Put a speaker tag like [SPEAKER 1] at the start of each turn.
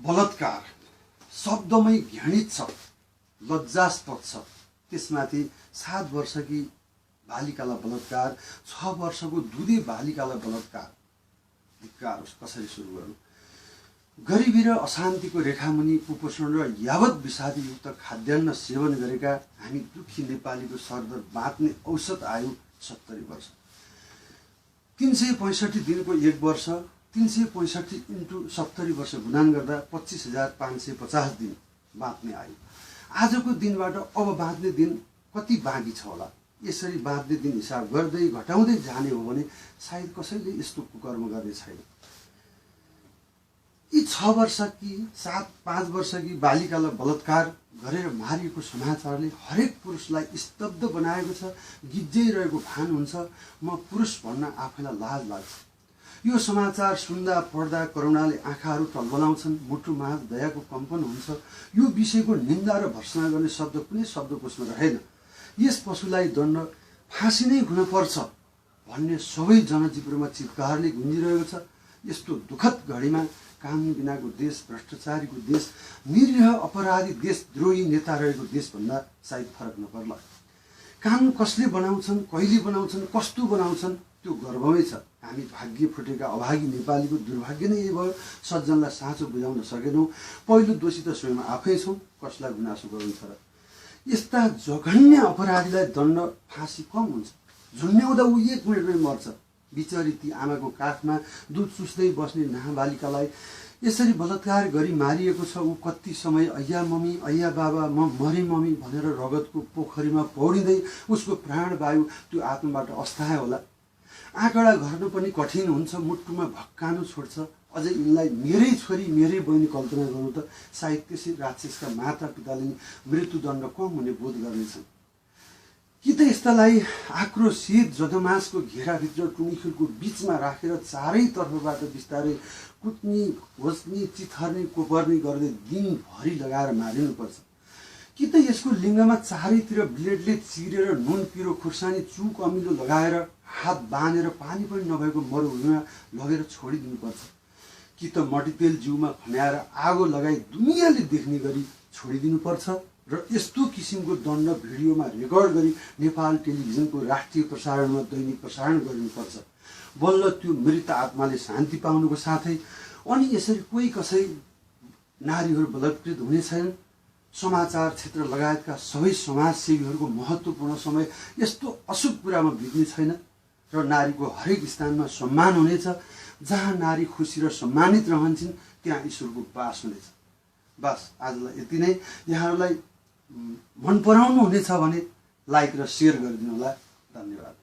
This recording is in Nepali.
[SPEAKER 1] बलात्कार शब्दमै घृणित छ, लज्जास्पद छ। त्यसमाथि 7 वर्षकी बालिकालाई बलात्कार, 6 वर्षको दुधे बालिकालाई बलात्कार। धिक्कार होस्। कसरी सुरु गर्नु? गरिबी र अशान्तिको रेखामुनि कुपोषण र यावत विषादीयुक्त खाद्यान्न सेवन गरेका हामी दुखी नेपालीको सरदर बाँच्ने औसत आयु 70 वर्ष। 365 दिनको 1 वर्ष, 365 × 70 वर्ष गुणान गर्दा 25,550 दिन बाँच्ने आयु। आजको दिनबाट अब बाँच्ने दिन कति बाँकी छ होला? यसरी बाँच्ने दिन हिसाब गर्दै घटाउँदै जाने हो भने सायद कसैले यस्तो कुकर्म गर्ने छैन। यी 6 वर्षकी 5 वर्षकी बालिकालाई बलात्कार गरेर मारिएको समाचारले हरेक पुरुषलाई स्तब्ध बनाएको छ। गिज्जैरहेको भान हुन्छ। म पुरुष भन्न आफैलाई लाज लाग्छ। यो समाचार सुन्दा पढ्दा करुणाले आँखाहरू टलबलाउँछन्, मुटुमा दयाको कम्पन हुन्छ। यो विषयको निन्दा र भर्त्सना गर्ने शब्द कुनै शब्दकोशमा रहेन। यस पशुलाई दण्ड फाँसी नै हुनुपर्छ भन्ने सबै जनजीवनमा चित्कारले गुन्जिरहेको छ। यस्तो दुःखद घडीमा कानुन बिनाको देश, भ्रष्टाचारीको देश, निरीह अपराधी देशद्रोही नेता रहेको देशभन्दा सायद फरक नपर्ला। कानुन कसले बनाउँछन्, कहिले बनाउँछन्, कस्तो बनाउँछन् त्यो गर्वमै छ। हामी भाग्य फुटेका अभागी नेपालीको दुर्भाग्य नै यही भयो। सज्जनलाई साँचो बुझाउन सकेनौँ। पहिलो दोषी त स्वयं आफै छौँ। कसलाई गुनासो गर्नु छ र? यस्ता जघन्य अपराधीलाई दण्ड फाँसी कम हुन्छ। झुन्ड्याउँदा ऊ 1 मिनटमै मर्छ। बिचरी ती आमाको काखमा दुध चुस्दै बस्ने नाबालिकालाई यसरी बलात्कार गरी मारिएको छ। ऊ कति समय अय्या मम्मी, अय्या बाबा, म मरे मम्मी भनेर रगतको पोखरीमा पौडिँदै उसको प्राणवायु त्यो आत्माबाट अस्ताए होला। आँकडा गर्न पनि कठिन हुन्छ। मुटुमा भक्कानु छोड्छ। अझै यिनलाई मेरै छोरी, मेरै बहिनी कल्पना गर्नु त सायद त्यसै राक्षसका माता पिताले नि मृत्युदण्ड कम हुने बोध गर्नेछन्। कि त यस्तालाई आक्रोशित जदमासको घेराभित्र टुनीखुलको बिचमा राखेर चारैतर्फबाट बिस्तारै कुट्नी, घोच्नी, चिथर्नी, कोपर्नी गर्दै दिनभरि लगाएर मारिनुपर्छ। कि त यसको लिङ्गमा चारैतिर ब्लेडले चिरेर नुन पिरो खुर्सानी चुक अमिलो लगाएर हात बाँधेर पानी पनि नभएको मरुभूमिमा लगेर छोडिदिनुपर्छ। कि त मट्टीतेल जिउमा खन्याएर आगो लगाई दुनियाँले देख्ने गरी छोडिदिनुपर्छ र यस्तो किसिमको दण्ड भिडियोमा रेकर्ड गरी नेपाल टेलिभिजनको राष्ट्रिय प्रसारणमा दैनिक प्रसारण गरिनुपर्छ। बल्ल त्यो मृत आत्माले शान्ति पाउनुको साथै अनि यसरी कोही कसै नारीहरू बलात्कृत हुने छैनन्। समाचार क्षेत्र लगायतका सबै समाजसेवीहरूको महत्त्वपूर्ण समय यस्तो अशुभ कुरामा बित्ने छैन र नारीको हरेक स्थानमा सम्मान हुनेछ। जहाँ नारी खुसी र सम्मानित रहन्छन् त्यहाँ ईश्वरको वास हुनेछ। बस आजलाई यति नै। यहाँहरूलाई मन पराउनु हुनेछ भने लाइक र सेयर गरिदिनु होला। धन्यवाद।